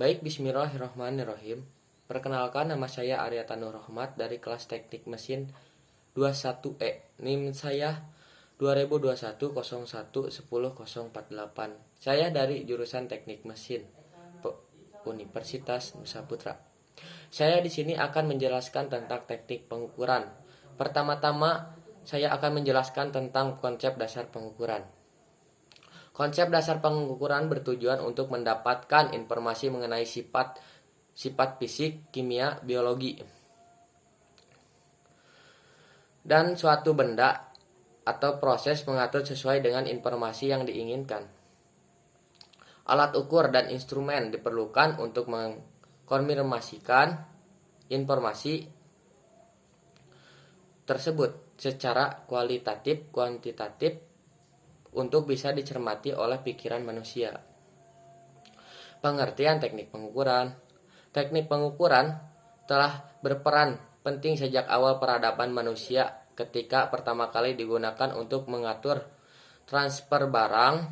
Baik, bismillahirrahmanirrahim. Perkenalkan, nama saya Arya Tanur Rahmat dari kelas Teknik Mesin 21E. NIM saya 2021011048. Saya dari jurusan Teknik Mesin Universitas Nusa Putra. Saya di sini akan menjelaskan tentang teknik pengukuran. Pertama-tama, saya akan menjelaskan tentang konsep dasar pengukuran. Konsep dasar pengukuran bertujuan untuk mendapatkan informasi mengenai sifat fisik, kimia, biologi, dan suatu benda atau proses mengatur sesuai dengan informasi yang diinginkan. Alat ukur dan instrumen diperlukan untuk mengkonfirmasikan informasi tersebut secara kualitatif, kuantitatif, untuk bisa dicermati oleh pikiran manusia. Pengertian teknik pengukuran. Teknik pengukuran telah berperan penting sejak awal peradaban manusia ketika pertama kali digunakan untuk mengatur transfer barang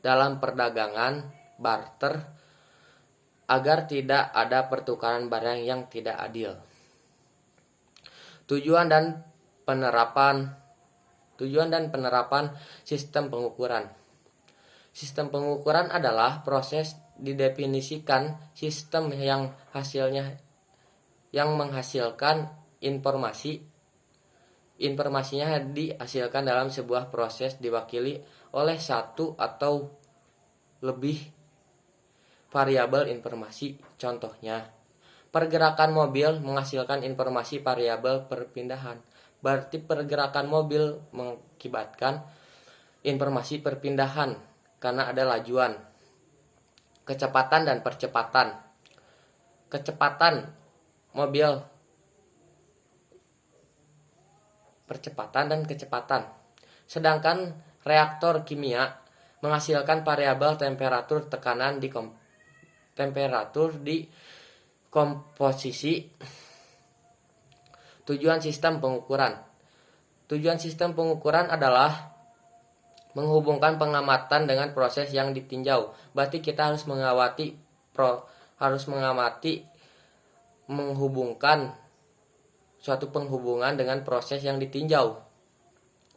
dalam perdagangan barter agar tidak ada pertukaran barang yang tidak adil. Tujuan dan penerapan sistem pengukuran. Sistem pengukuran adalah proses didefinisikan sistem yang menghasilkan informasinya dihasilkan dalam sebuah proses diwakili oleh satu atau lebih variabel informasi. Contohnya, pergerakan mobil menghasilkan informasi variabel perpindahan. Berarti pergerakan mobil mengakibatkan informasi perpindahan karena ada lajuan. Kecepatan dan percepatan. Kecepatan mobil, percepatan dan kecepatan. Sedangkan reaktor kimia menghasilkan variabel temperatur, tekanan di komposisi. Tujuan sistem pengukuran. Tujuan sistem pengukuran adalah menghubungkan pengamatan dengan proses yang ditinjau. Berarti kita harus menghubungkan suatu penghubungan dengan proses yang ditinjau.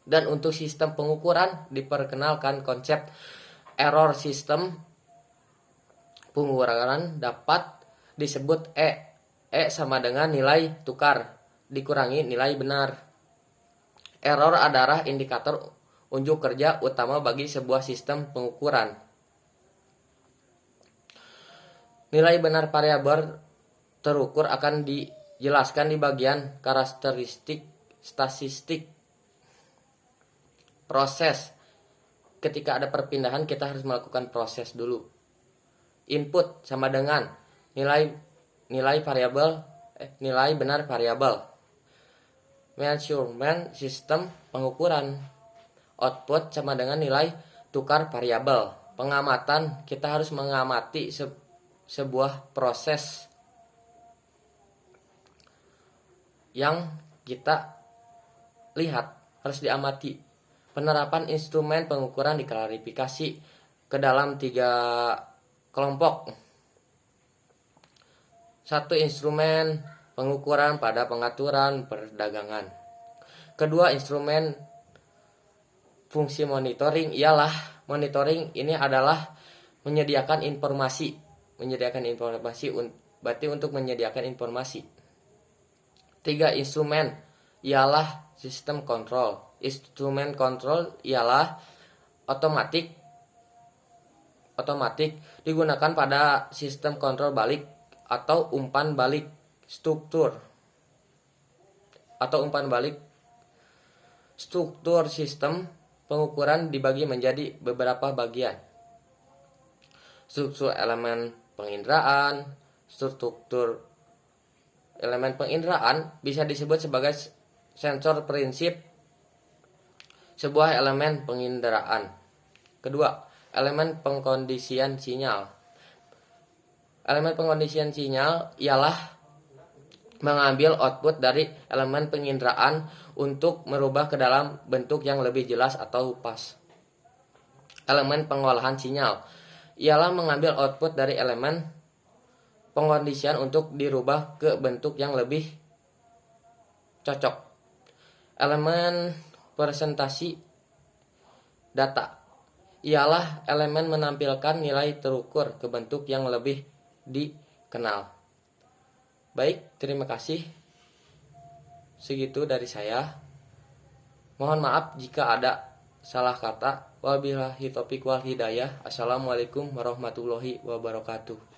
Dan untuk sistem pengukuran diperkenalkan konsep error. Sistem pengukuran dapat disebut E. E sama dengan nilai tukar dikurangi nilai benar. Error adalah indikator unjuk kerja utama bagi sebuah sistem pengukuran. Nilai benar variabel terukur akan dijelaskan di bagian karakteristik statistik. Proses. Ketika ada perpindahan, kita harus melakukan proses dulu. Input sama dengan nilai benar variabel. Measurement sistem pengukuran. Output sama dengan nilai tukar variabel. Pengamatan, kita harus mengamati sebuah proses yang kita lihat, harus diamati. Penerapan instrumen pengukuran diklarifikasi ke dalam 3 kelompok. 1. Instrumen pengukuran pada pengaturan perdagangan. Kedua, instrumen fungsi monitoring ialah monitoring ini adalah menyediakan informasi berarti untuk menyediakan informasi. 3. Instrumen ialah sistem kontrol. Instrumen kontrol ialah otomatik digunakan pada sistem kontrol balik atau umpan balik struktur sistem pengukuran dibagi menjadi beberapa bagian. Struktur elemen penginderaan. Struktur elemen penginderaan bisa disebut sebagai sensor prinsip sebuah elemen penginderaan. Kedua, elemen pengkondisian sinyal. Elemen pengkondisian sinyal ialah mengambil output dari elemen penginderaan untuk merubah ke dalam bentuk yang lebih jelas atau pas. Elemen pengolahan sinyal ialah mengambil output dari elemen pengkondisian untuk dirubah ke bentuk yang lebih cocok. Elemen presentasi data ialah elemen menampilkan nilai terukur ke bentuk yang lebih dikenal. Baik, terima kasih. Segitu dari saya. Mohon maaf jika ada salah kata. Wabillahi taufiq wal hidayah. Assalamualaikum warahmatullahi wabarakatuh.